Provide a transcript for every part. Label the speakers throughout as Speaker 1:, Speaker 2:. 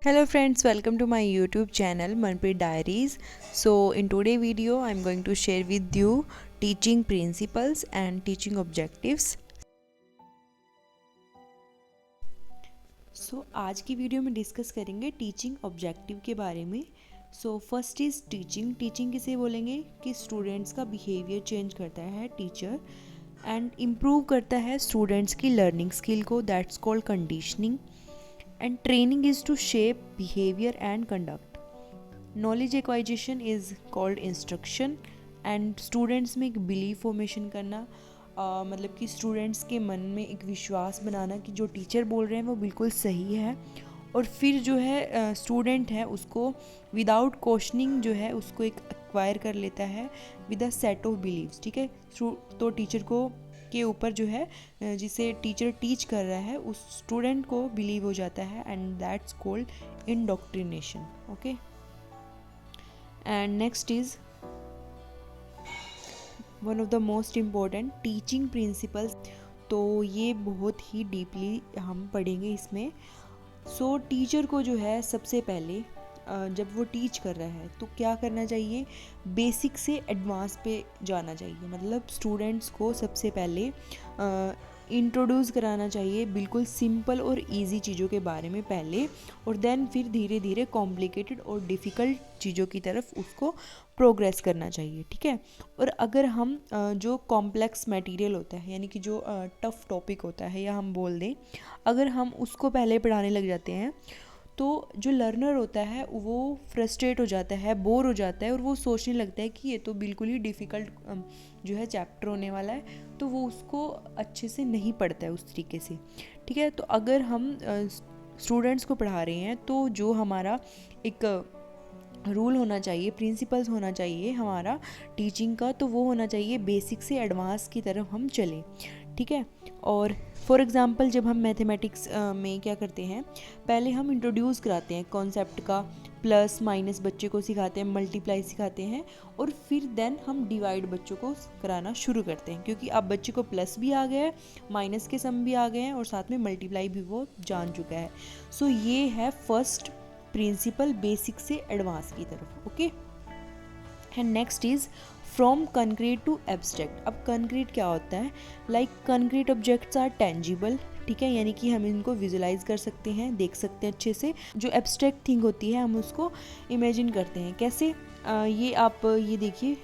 Speaker 1: Hello friends, welcome to my YouTube channel Manpreet Diaries. So in today's video I'm going to share with you teaching principles and teaching objectives. So आज की video में discuss करेंगे teaching objective के बारे में. So first is teaching किसे बोलेंगे कि स्टूडेंट्स का बिहेवियर चेंज करता है टीचर एंड इम्प्रूव करता है स्टूडेंट्स की लर्निंग स्किल को, that's called conditioning. And training is to shape behavior and conduct. Knowledge acquisition is called instruction. And students में एक belief formation करना, मतलब कि स्टूडेंट्स के मन में एक विश्वास बनाना कि जो टीचर बोल रहे हैं वो बिल्कुल सही है, और फिर जो है स्टूडेंट है उसको विदाउट क्वेश्चनिंग जो है उसको एक एक्वायर कर लेता है with a set of beliefs. ठीक है, तो टीचर को के ऊपर जो है जिसे टीचर टीच कर रहा है उस स्टूडेंट को बिलीव हो जाता है and that's called indoctrination. Okay, and next is one of the most important teaching principles. तो ये बहुत ही डीपली हम पढ़ेंगे इसमें. सो टीचर को जो है सबसे पहले जब वो टीच कर रहा है तो क्या करना चाहिए, बेसिक से एडवांस पे जाना चाहिए. मतलब स्टूडेंट्स को सबसे पहले इंट्रोड्यूस कराना चाहिए बिल्कुल सिंपल और इजी चीज़ों के बारे में पहले, और देन फिर धीरे धीरे कॉम्प्लिकेटेड और डिफ़िकल्ट चीज़ों की तरफ उसको प्रोग्रेस करना चाहिए. ठीक है, और अगर हम जो कॉम्प्लेक्स मटेरियल होता है यानी कि जो टफ़ टॉपिक होता है या हम बोल दें, अगर हम उसको पहले पढ़ाने लग जाते हैं तो जो लर्नर होता है वो फ्रस्ट्रेट हो जाता है, बोर हो जाता है, और वो सोचने लगता है कि ये तो बिल्कुल ही डिफ़िकल्ट जो है चैप्टर होने वाला है, तो वो उसको अच्छे से नहीं पढ़ता है उस तरीके से. ठीक है, तो अगर हम स्टूडेंट्स को पढ़ा रहे हैं तो जो हमारा एक रूल होना चाहिए, प्रिंसिपल्स होना चाहिए हमारा टीचिंग का, तो वो होना चाहिए बेसिक से एडवांस की तरफ हम चलें. ठीक है, और फॉर एग्ज़ाम्पल जब हम मैथमेटिक्स में क्या करते हैं, पहले हम इंट्रोड्यूस कराते हैं कॉन्सेप्ट का, प्लस माइनस बच्चे को सिखाते हैं, मल्टीप्लाई सिखाते हैं, और फिर देन हम डिवाइड बच्चों को कराना शुरू करते हैं, क्योंकि अब बच्चे को प्लस भी आ गया है, माइनस के सम भी आ गए हैं, और साथ में मल्टीप्लाई भी वो जान चुका है. सो ये है फर्स्ट प्रिंसिपल बेसिक से एडवांस की तरफ. Okay, and next is from concrete to abstract. अब कंक्रीट क्या होता है, like concrete objects are tangible. ठीक है, यानी कि हम इनको विजुलाइज कर सकते हैं, देख सकते हैं अच्छे से. जो एब्स्ट्रैक्ट थिंग होती है हम उसको इमेजिन करते हैं. कैसे, ये आप ये देखिए,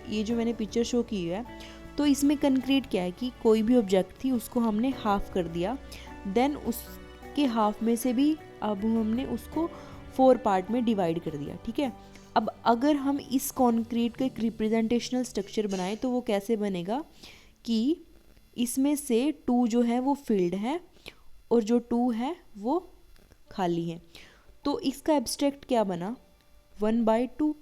Speaker 1: ये जो मैंने पिक्चर शो की है, तो इसमें कंक्रीट क्या है कि कोई भी ऑब्जेक्ट थी उसको हमने हाफ कर दिया, देन उसके हाफ में से भी अब हमने उसको 4 पार्ट में डिवाइड कर दिया. ठीक है, अब अगर हम इस कॉन्क्रीट का एक रिप्रेजेंटेशनल स्ट्रक्चर बनाएं तो वो कैसे बनेगा कि इसमें से 2 जो है वो फील्ड है और जो 2 है वो खाली है. तो इसका एब्स्ट्रैक्ट क्या बना, 1/2.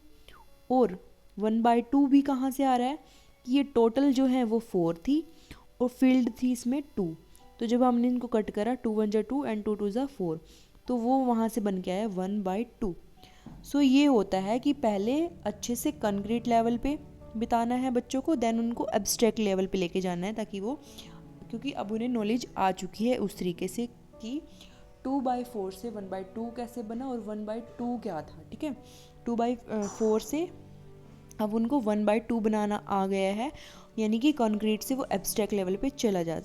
Speaker 1: और 1/2 भी कहाँ से आ रहा है कि ये टोटल जो है वो 4 थी और फील्ड थी इसमें 2. तो जब हमने इनको कट करा, 2 1 जा 2 एंड 2 2 जा 4, तो वो वहाँ से बन के आया 1/2. सो ये होता है कि पहले अच्छे से कंक्रीट लेवल पे बिताना है बच्चों को, देन उनको एब्स्ट्रैक्ट लेवल पे लेके जाना है, ताकि वो, क्योंकि अब उन्हें नॉलेज आ चुकी है उस तरीके से कि 2/4 से 1/2 कैसे बना और 1/2 क्या था. ठीक है, 2/4 से अब उनको 1/2 बनाना आ गया है, यानी कि कंक्रीट से वो एब्स्ट्रैक्ट लेवल पे चला जा.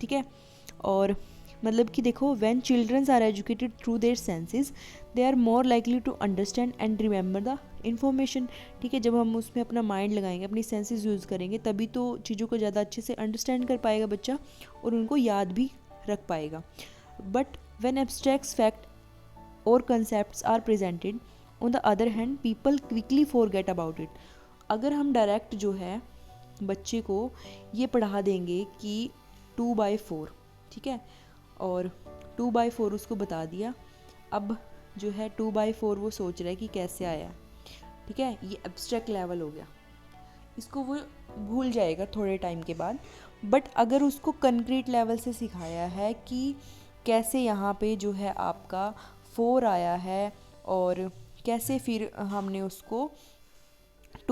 Speaker 1: ठीक है, और मतलब कि देखो, when childrens are educated through their senses they are more likely to understand and remember the information. ठीक है, जब हम उसमें अपना माइंड लगाएंगे, अपनी सेंसेस यूज़ करेंगे, तभी तो चीज़ों को ज़्यादा अच्छे से अंडरस्टैंड कर पाएगा बच्चा और उनको याद भी रख पाएगा. बट व्हेन एब्स्ट्रैक्ट फैक्ट और concepts are presented on the other hand people quickly forget about it. अगर हम डायरेक्ट जो है बच्चे को ये पढ़ा देंगे कि 2/4, ठीक है, और 2/4 उसको बता दिया, अब जो है 2/4 वो सोच रहा है कि कैसे आया. ठीक है, ये एब्स्ट्रैक्ट लेवल हो गया, इसको वो भूल जाएगा थोड़े टाइम के बाद. बट अगर उसको कंक्रीट लेवल से सिखाया है कि कैसे यहाँ पे जो है आपका 4 आया है और कैसे फिर हमने उसको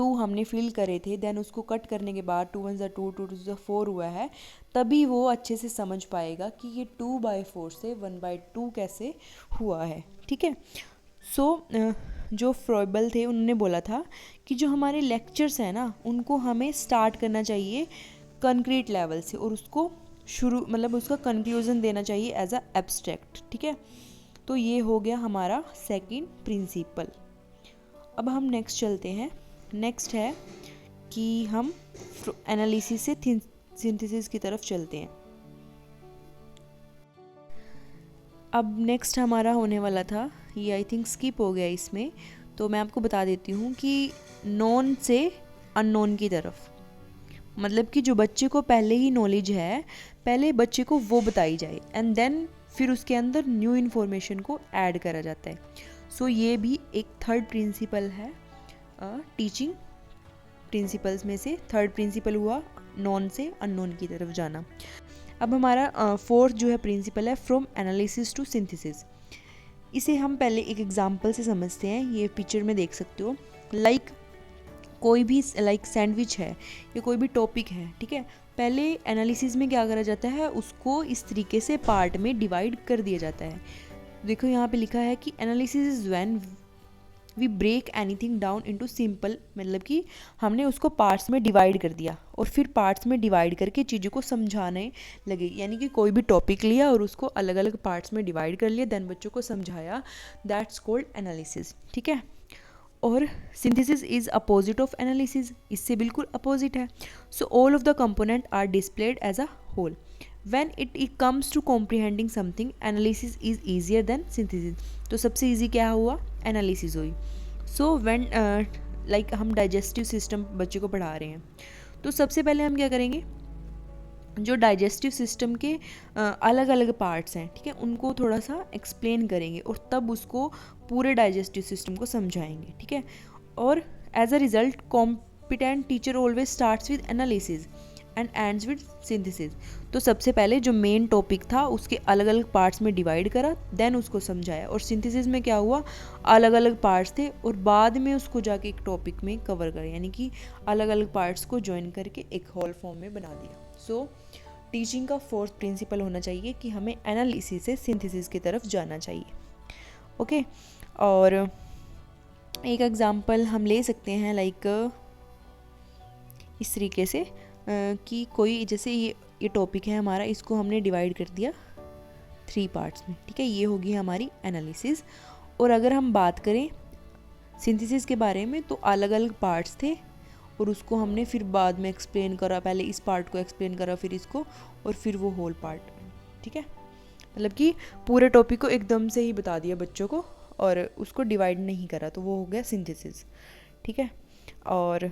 Speaker 1: टू हमने फिल करे थे, देन उसको कट करने के बाद 2 1 ज़ा 2 2 2 ज़ा 4 हुआ है, तभी वो अच्छे से समझ पाएगा कि ये 2/4 से 1/2 कैसे हुआ है। ठीक है। सो जो फ्रॉइबल थे उन्होंने बोला था कि जो हमारे लेक्चर्स हैं ना, उनको हमें स्टार्ट करना चाहिए कंक्रीट लेवल से, और उसको शुरू मतलब उसका कंक्लूजन देना चाहिए एज अ एब्स्ट्रैक्ट। ठीक है। तो ये हो गया हमारा सेकंड प्रिंसिपल। अब हम नेक्स्ट चलते हैं। नेक्स्ट है कि हम एनालिसिस से सिंथेसिस की तरफ चलते हैं। अब नेक्स्ट हमारा होने वाला था, ये आई थिंक स्किप हो गया इसमें, तो मैं आपको बता देती हूँ कि नॉन से अननोन की तरफ, मतलब कि जो बच्चे को पहले ही नॉलेज है, पहले बच्चे को वो बताई जाए एंड देन फिर उसके अंदर न्यू इन्फॉर्मेशन को ऐड करा जाता है। सो ये भी एक थर्ड प्रिंसिपल है टीचिंग प्रिंसिपल्स में से। थर्ड प्रिंसिपल हुआ नॉन से अननोन की तरफ जाना। अब हमारा फोर्थ जो है प्रिंसिपल है फ्रॉम एनालिसिस टू सिंथेसिस। इसे हम पहले एक एग्जांपल से समझते हैं। ये पिक्चर में देख सकते हो, कोई भी सैंडविच है या कोई भी टॉपिक है, ठीक है, पहले एनालिसिस में क्या करा जाता है, उसको इस तरीके से पार्ट में डिवाइड कर दिया जाता है। देखो यहाँ पे लिखा है कि analysis is when we break anything down into simple, मतलब कि हमने उसको पार्ट्स में डिवाइड कर दिया और फिर पार्ट्स में डिवाइड करके चीज़ों को समझाने लगे। यानी कि कोई भी टॉपिक लिया और उसको अलग अलग पार्ट्स में डिवाइड कर लिया, देन बच्चों को समझाया, दैट्स कॉल्ड एनालिसिस। ठीक है। और synthesis is opposite of analysis, इससे बिल्कुल अपोजिट है। So all of the component are displayed as a whole. When it comes to comprehending something, analysis is easier than synthesis. तो सबसे easy क्या हुआ, एनालिसिस हुई। So when हम digestive system बच्चे को पढ़ा रहे हैं, तो सबसे पहले हम क्या करेंगे, जो डाइजेस्टिव सिस्टम के अलग अलग पार्ट्स हैं, ठीक है, उनको थोड़ा सा एक्सप्लेन करेंगे और तब उसको पूरे डाइजेस्टिव सिस्टम को समझाएंगे। ठीक है। और as a result competent teacher always starts with analysis and ends with synthesis. तो सबसे पहले जो मेन टॉपिक था उसके अलग अलग पार्ट्स में डिवाइड करा, देन उसको समझाया, और सिंथेसिस में क्या हुआ, अलग अलग पार्ट्स थे और बाद में उसको जाके एक टॉपिक में कवर करा, यानी कि अलग अलग पार्ट्स को ज्वाइन करके एक होल फॉर्म में बना दिया। सो टीचिंग का फोर्थ प्रिंसिपल होना चाहिए कि हमें एनालिसिस से सिंथेसिस की तरफ जाना चाहिए। ओके। और एक एग्जांपल हम ले सकते हैं इस तरीके से कि कोई, जैसे ये टॉपिक है हमारा, इसको हमने डिवाइड कर दिया 3 पार्ट्स में। ठीक है। ये होगी हमारी एनालिसिस। और अगर हम बात करें सिंथेसिस के बारे में, तो अलग अलग पार्ट्स थे और उसको हमने फिर बाद में एक्सप्लेन करा, पहले इस पार्ट को एक्सप्लेन करा, फिर इसको, और फिर वो होल पार्ट। ठीक है। मतलब कि पूरे टॉपिक को एकदम से ही बता दिया बच्चों को और उसको डिवाइड नहीं करा, तो वो हो गया सिंथेसिस। ठीक है। और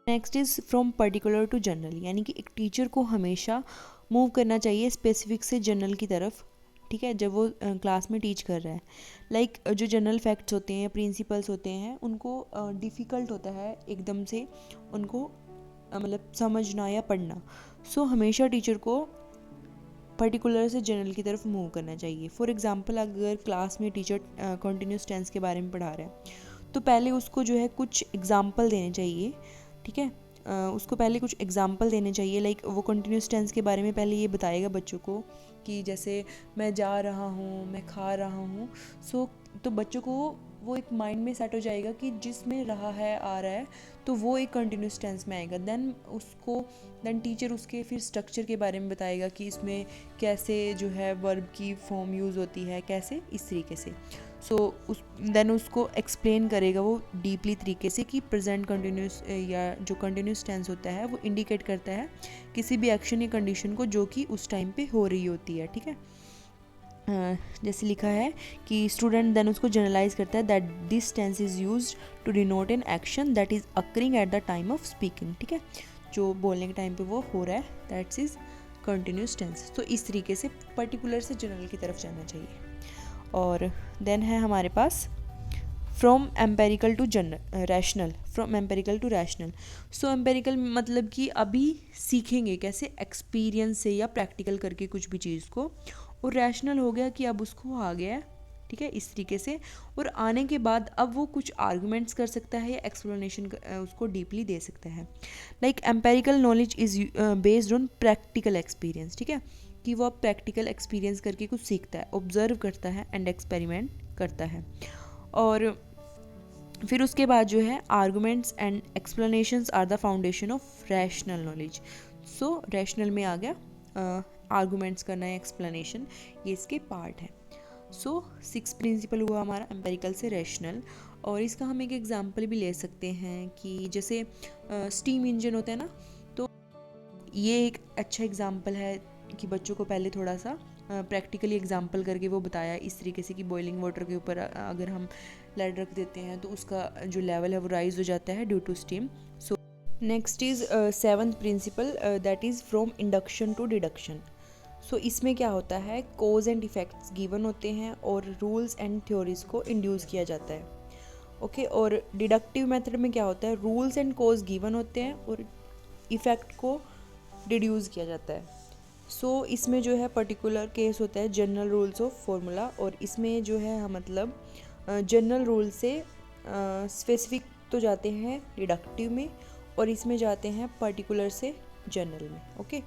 Speaker 1: next is from particular to general, यानी कि एक टीचर को हमेशा मूव करना चाहिए स्पेसिफिक से जनरल की तरफ। ठीक है। जब वो क्लास में टीच कर रहा है, जो जनरल फैक्ट्स होते हैं, प्रिंसिपल्स होते हैं, उनको डिफ़िकल्ट होता है एकदम से उनको मतलब समझना या पढ़ना। सो हमेशा टीचर को पर्टिकुलर से जनरल की तरफ मूव करना चाहिए। फॉर एग्जांपल, अगर क्लास में टीचर कंटिन्यूस टेंस के बारे में पढ़ा रहा है, तो पहले उसको जो है कुछ एग्जांपल देने चाहिए। ठीक है। उसको पहले कुछ एग्जांपल देने चाहिए, वो कंटिन्यूस टेंस के बारे में पहले ये बताएगा बच्चों को कि जैसे मैं जा रहा हूँ, मैं खा रहा हूँ। तो बच्चों को वो एक माइंड में सेट हो जाएगा कि जिसमें रहा है, आ रहा है, तो वो एक कंटिन्यूस टेंस में आएगा। देन टीचर उसके फिर स्ट्रक्चर के बारे में बताएगा कि इसमें कैसे जो है वर्ब की फॉर्म यूज़ होती है, कैसे, इस तरीके से। देन उसको एक्सप्लेन करेगा वो डीपली तरीके से कि प्रेजेंट कंटिन्यूस या जो कंटिन्यूस टेंस होता है वो इंडिकेट करता है किसी भी एक्शन या कंडीशन को जो कि उस टाइम पे हो रही होती है। ठीक है। जैसे लिखा है कि स्टूडेंट देन उसको जनरलाइज करता है that this tense is used to denote an action that is occurring at the time of speaking. ठीक है। जो बोलने के टाइम पे वो हो रहा है, दैट्स इज कंटिन्यूस टेंस। तो इस तरीके से पर्टिकुलर से जनरल की तरफ जाना चाहिए। और देन है हमारे पास from empirical to rational, from empirical to rational. So empirical मतलब कि अभी सीखेंगे कैसे, एक्सपीरियंस से या प्रैक्टिकल करके कुछ भी चीज़ को, और रैशनल हो गया कि अब उसको आ गया है, ठीक है, इस तरीके से। और आने के बाद अब वो कुछ आर्गूमेंट्स कर सकता है या एक्सप्लेनेशन उसको डीपली दे सकता है। Like empirical knowledge is based on practical experience, ठीक है, कि वो अब प्रैक्टिकल एक्सपीरियंस करके कुछ सीखता है, ऑब्जर्व करता है एंड एक्सपेरिमेंट करता है। और फिर उसके बाद जो है arguments and explanations are the foundation of rational knowledge. So rational में आ गया आर्गूमेंट्स करना है, एक्सप्लेनेशन, ये इसके पार्ट है। सो 6 प्रिंसिपल हुआ हमारा एम्पेरिकल से रैशनल। और इसका हम एक एग्जांपल भी ले सकते हैं कि जैसे स्टीम इंजन होता है ना, तो ये एक अच्छा एग्जांपल है कि बच्चों को पहले थोड़ा सा प्रैक्टिकली एग्जांपल करके वो बताया इस तरीके से कि बॉइलिंग वाटर के ऊपर अगर हम लेड रख देते हैं तो उसका जो लेवल है वो राइज हो जाता है due to steam. So next is 7th principle, that is from induction to deduction. So इसमें क्या होता है, कोज एंड इफेक्ट्स गिवन होते हैं और रूल्स एंड थ्योरीज को इंड्यूस किया जाता है। ओके और डिडक्टिव मेथड में क्या होता है, रूल्स एंड कोज गिवन होते हैं और इफेक्ट को डिड्यूस किया जाता है। सो इसमें जो है पर्टिकुलर केस होता है जनरल रूल्स ऑफ फॉर्मूला, और इसमें जो है मतलब जनरल रूल से स्पेसिफिक तो जाते हैं डिडक्टिव में, और इसमें जाते हैं पर्टिकुलर से जनरल में। ओके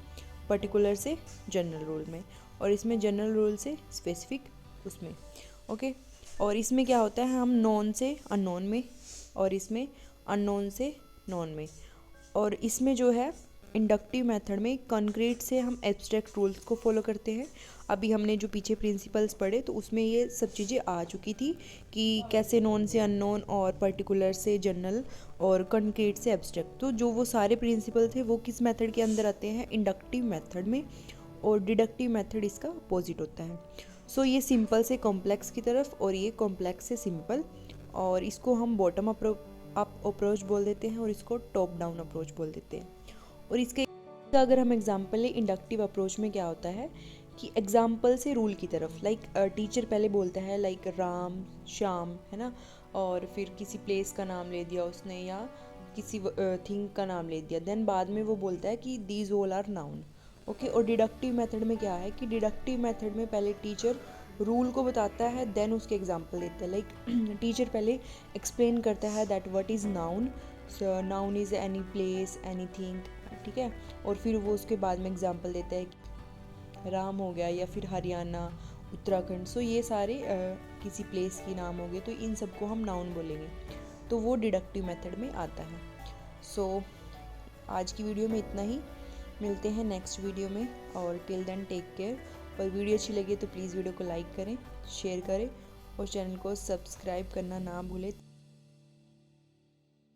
Speaker 1: पर्टिकुलर से जनरल रूल में, और इसमें जनरल रूल से स्पेसिफिक उसमें। ओके और इसमें क्या होता है, हम नॉन से अननोन में, और इसमें अननोन से नॉन में। और इसमें जो है इंडक्टिव मेथड में कंक्रीट से हम एब्स्ट्रैक्ट रूल्स को फॉलो करते हैं। अभी हमने जो पीछे प्रिंसिपल्स पढ़े तो उसमें ये सब चीज़ें आ चुकी थी कि कैसे नॉन से अननोन और पर्टिकुलर से जनरल और कंक्रीट से एब्स्ट्रैक्ट, तो जो वो सारे प्रिंसिपल थे वो किस मेथड के अंदर आते हैं, इंडक्टिव मेथड में, और डिडक्टिव मेथड इसका अपोजिट होता है। सो ये सिंपल से कॉम्प्लेक्स की तरफ और ये कॉम्प्लेक्स से सिंपल, और इसको हम बॉटम अप अप्रोच बोल देते हैं और इसको टॉप डाउन अप्रोच बोल देते हैं। और इसके अगर हम एग्जांपल लें इंडक्टिव अप्रोच में क्या होता है कि एग्जांपल से रूल की तरफ, लाइक टीचर पहले बोलता है लाइक राम श्याम, है ना, और फिर किसी प्लेस का नाम ले दिया उसने या किसी थिंग का नाम ले दिया, देन बाद में वो बोलता है कि these all are known. Okay और डिडक्टिव मेथड में क्या है कि डिडक्टिव मेथड में पहले टीचर रूल को बताता है देन उसके एग्जांपल देता है। लाइक टीचर पहले एक्सप्लेन करता है that what is noun, noun is any place any thing, ठीक है, और फिर वो उसके बाद में एग्जांपल देता है कि राम हो गया या फिर हरियाणा, उत्तराखंड। सो ये सारे किसी प्लेस की नाम हो गए, तो इन सबको हम नाउन बोलेंगे, तो वो डिडक्टिव मेथड में आता है। सो आज की वीडियो में इतना ही, मिलते हैं नेक्स्ट वीडियो में, और टिल देन टेक केयर। और वीडियो अच्छी लगी तो प्लीज़ वीडियो को लाइक करें, शेयर करें और चैनल को सब्सक्राइब करना ना भूलें।